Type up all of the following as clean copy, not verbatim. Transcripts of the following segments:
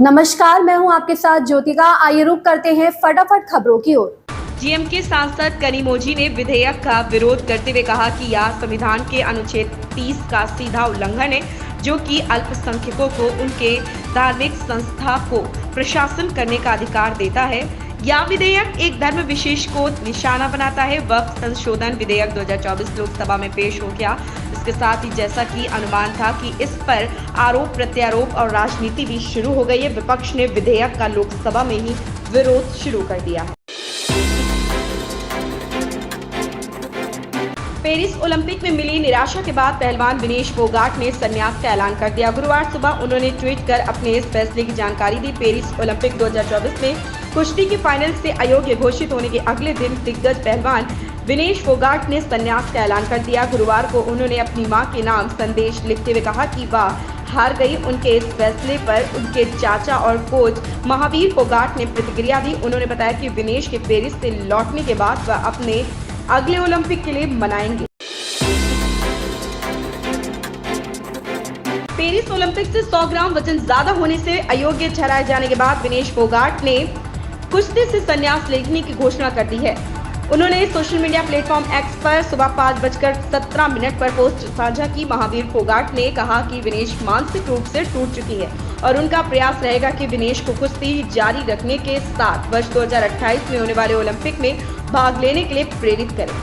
नमस्कार, मैं हूं आपके साथ ज्योतिका। आइए रुक करते हैं फटाफट खबरों की ओर। जीएमके सांसद कनिमोझी ने विधेयक का विरोध करते हुए कहा कि यह संविधान के अनुच्छेद 30 का सीधा उल्लंघन है, जो कि अल्पसंख्यकों को उनके धार्मिक संस्था को प्रशासन करने का अधिकार देता है। यह विधेयक एक धर्म विशेष को निशाना बनाता है। वक्फ संशोधन विधेयक 2024 लोकसभा में पेश हो गया। इसके साथ ही जैसा कि अनुमान था कि इस पर आरोप प्रत्यारोप और राजनीति भी शुरू हो गई है। विपक्ष ने विधेयक का लोकसभा में ही विरोध शुरू कर दिया है। पेरिस ओलंपिक में मिली निराशा के बाद पहलवान विनेश फोगाट ने संन्यास का ऐलान कर दिया। गुरुवार सुबह उन्होंने ट्वीट कर अपने इस फैसले की जानकारी दी। पेरिस ओलंपिक 2024 में कुश्ती के फाइनल से अयोग्य घोषित होने के अगले दिन दिग्गज पहलवान विनेश फोगाट ने संन्यास का ऐलान कर दिया। गुरुवार को उन्होंने अपनी मां के नाम संदेश लिखते हुए कहा कि वह हार गई। उनके इस फैसले पर उनके चाचा और कोच महावीर फोगाट ने प्रतिक्रिया दी। उन्होंने बताया कि विनेश के पेरिस से लौटने के बाद वह अपने अगले ओलंपिक के लिए मनाएंगे। पेरिस ओलंपिक से 100 ग्राम वजन ज्यादा होने से अयोग्य ठहराए जाने के बाद विनेश फोगाट ने कुश्ती से संन्यास लेने की घोषणा कर दी है। उन्होंने सोशल मीडिया प्लेटफॉर्म एक्स पर सुबह 5:17 पर पोस्ट साझा की। महावीर फोगाट ने कहा कि विनेश मानसिक रूप से टूट चुकी है और उनका प्रयास रहेगा कि विनेश को कुश्ती जारी रखने के साथ वर्ष 2028 में होने वाले ओलंपिक में भाग लेने के लिए प्रेरित करें।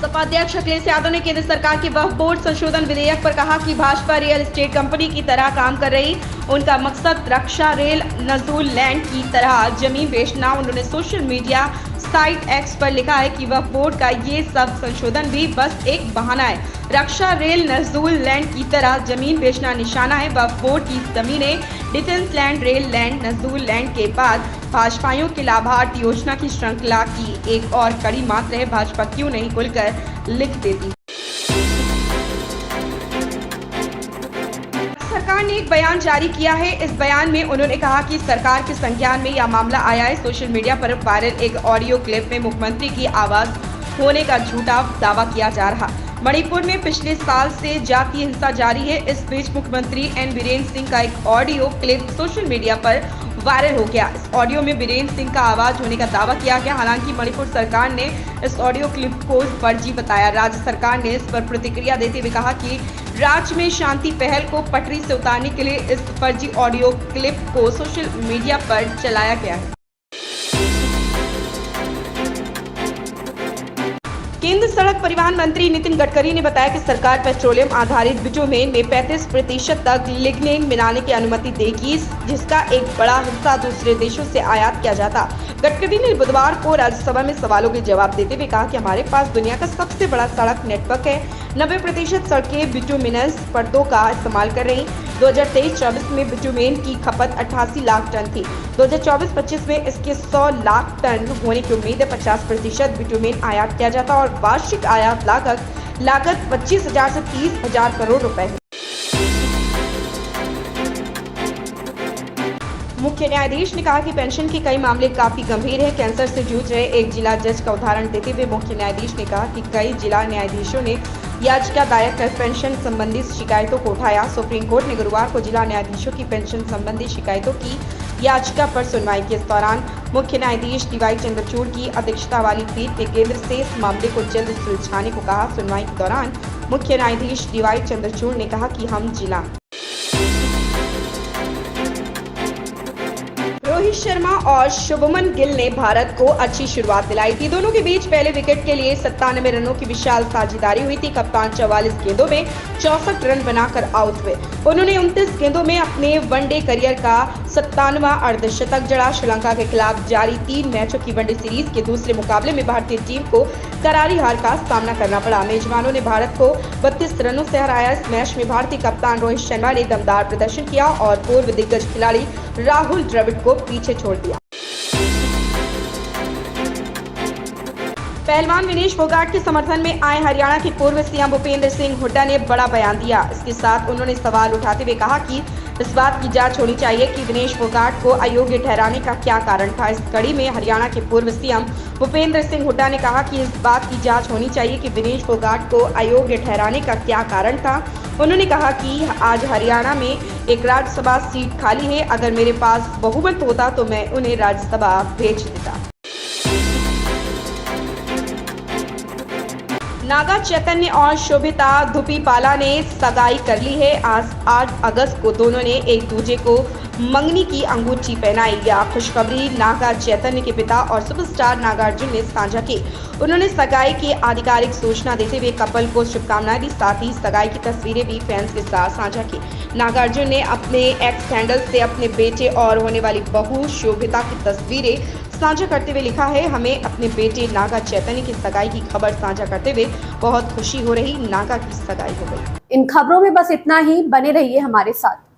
सपा अध्यक्ष अखिलेश यादव ने केंद्र सरकार के वक्फ बोर्ड संशोधन विधेयक पर कहा कि भाजपा रियल एस्टेट कंपनी की तरह काम कर रही। उनका मकसद रक्षा रेल नजूल लैंड की तरह जमीन बेचना। उन्होंने सोशल मीडिया साइट एक्स पर लिखा है कि वक्फ बोर्ड का ये सब संशोधन भी बस एक बहाना है। रक्षा रेल नजूल लैंड की तरह जमीन बेचना निशाना है। वक्फ बोर्ड की जमीनें डिफेंस लैंड, रेल लैंड, नजूल लैंड के बाद भाजपाइयों के लाभार्थी योजना की श्रृंखला की एक और कड़ी मात्र है। भाजपा क्यों नहीं खुलकर लिख देती। सरकार ने एक बयान जारी किया है। इस बयान में उन्होंने कहा कि सरकार के संज्ञान में यह मामला आया है। सोशल मीडिया पर वायरल एक ऑडियो क्लिप में मुख्यमंत्री की आवाज होने का झूठा दावा किया जा रहा। मणिपुर में पिछले साल से जातीय हिंसा जारी है। इस बीच मुख्यमंत्री एन बीरेन्द्र सिंह का एक ऑडियो क्लिप सोशल मीडिया पर वायरल हो गया। इस ऑडियो में बीरेन्द्र सिंह का आवाज होने का दावा किया गया। हालांकि मणिपुर सरकार ने इस ऑडियो क्लिप को फर्जी बताया। राज्य सरकार ने इस पर प्रतिक्रिया देते हुए कहा कि राज्य में शांति पहल को पटरी से उतारने के लिए इस फर्जी ऑडियो क्लिप को सोशल मीडिया पर चलाया गया है। केंद्र सड़क परिवहन मंत्री नितिन गडकरी ने बताया कि सरकार पेट्रोलियम आधारित बिटुमेन में 35% तक लिग्निन मिलाने की अनुमति देगी, जिसका एक बड़ा हिस्सा दूसरे देशों से आयात किया जाता। गडकरी ने बुधवार को राज्यसभा में सवालों के जवाब देते हुए कहा कि हमारे पास दुनिया का सबसे बड़ा सड़क नेटवर्क है। 90% सड़कें बिटुमिनस परतों का इस्तेमाल कर रही। 2023-24 में बिटुमेन की खपत 88 लाख टन थी। 2024-25 में इसके 100 लाख टन होने की उम्मीद है। 50% बिटुमेन आयात किया जाता और वार्षिक आयात लागत 25,000 से 30,000 करोड़ रुपए है। मुख्य न्यायाधीश ने कहा कि पेंशन के कई मामले काफी गंभीर है। कैंसर से जूझ रहे एक जिला जज का उदाहरण देते हुए मुख्य न्यायाधीश ने कहा कि कई जिला न्यायाधीशों ने याचिका दायर कर पेंशन संबंधी शिकायतों को उठाया। सुप्रीम कोर्ट ने गुरुवार को जिला न्यायाधीशों की पेंशन संबंधी शिकायतों की याचिका पर सुनवाई की। इस दौरान मुख्य न्यायाधीश डीवाई चंद्रचूड़ की अध्यक्षता वाली पीठ ने केंद्र से इस मामले को जल्द सुलझाने को कहा। सुनवाई के दौरान मुख्य न्यायाधीश डीवाई चंद्रचूड़ ने कहा कि हम जिला रोहित शर्मा और शुभमन गिल ने भारत को अच्छी शुरुआत दिलाई थी। दोनों के बीच पहले विकेट के लिए 97 रनों की विशाल साझेदारी हुई थी। कप्तान 44 गेंदों में 64 रन बनाकर आउट हुए। उन्होंने 29 गेंदों में अपने वनडे करियर का 97वां अर्धशतक जड़ा। श्रीलंका के खिलाफ जारी 3 मैचों की वनडे सीरीज के दूसरे मुकाबले में भारतीय टीम को करारी हार का सामना करना पड़ा। मेजबानों ने भारत को 32 रनों से हराया। इस मैच में भारतीय कप्तान रोहित शर्मा ने दमदार प्रदर्शन किया और पूर्व दिग्गज खिलाड़ी राहुल द्रविड़ को पीछे छोड़ दिया। पहलवान विनेश फोगाट के समर्थन में आए हरियाणा के पूर्व सीएम भूपेंद्र सिंह हुड्डा ने बड़ा बयान दिया। इसके साथ उन्होंने सवाल उठाते हुए कहा कि इस बात की जांच होनी चाहिए कि विनेश फोगाट को अयोग्य ठहराने का क्या कारण था। इस कड़ी में हरियाणा के पूर्व सीएम भूपेंद्र सिंह हुड्डा ने कहा कि इस बात की जांच होनी चाहिए कि विनेश फोगाट को अयोग्य ठहराने का क्या कारण था। उन्होंने कहा कि आज हरियाणा में एक राज्यसभा सीट खाली है, अगर मेरे पास बहुमत होता तो मैं उन्हें राज्यसभा भेज देता। नागा चैतन्य और शोभिता धुपीपाला ने सगाई कर ली है। आज 8 अगस्त को दोनों ने एक दूसरे को मंगनी की अंगूठी पहनाई। यह खुशखबरी नागा चैतन्य के पिता और सुपरस्टार नागार्जुन ने साझा की। उन्होंने सगाई की आधिकारिक सूचना देते हुए कपल को शुभकामनाएं दी, साथ ही सगाई की तस्वीरें भी फैंस के साथ साझा की। नागार्जुन ने अपने एक्स हैंडल से अपने बेटे और होने वाली बहू शोभिता की तस्वीरें साझा करते हुए लिखा है, हमें अपने बेटे नागा चैतन्य की सगाई की खबर साझा करते हुए बहुत खुशी हो रही। नागा की सगाई हो गई। इन खबरों में बस इतना ही, बने रहिए हमारे साथ।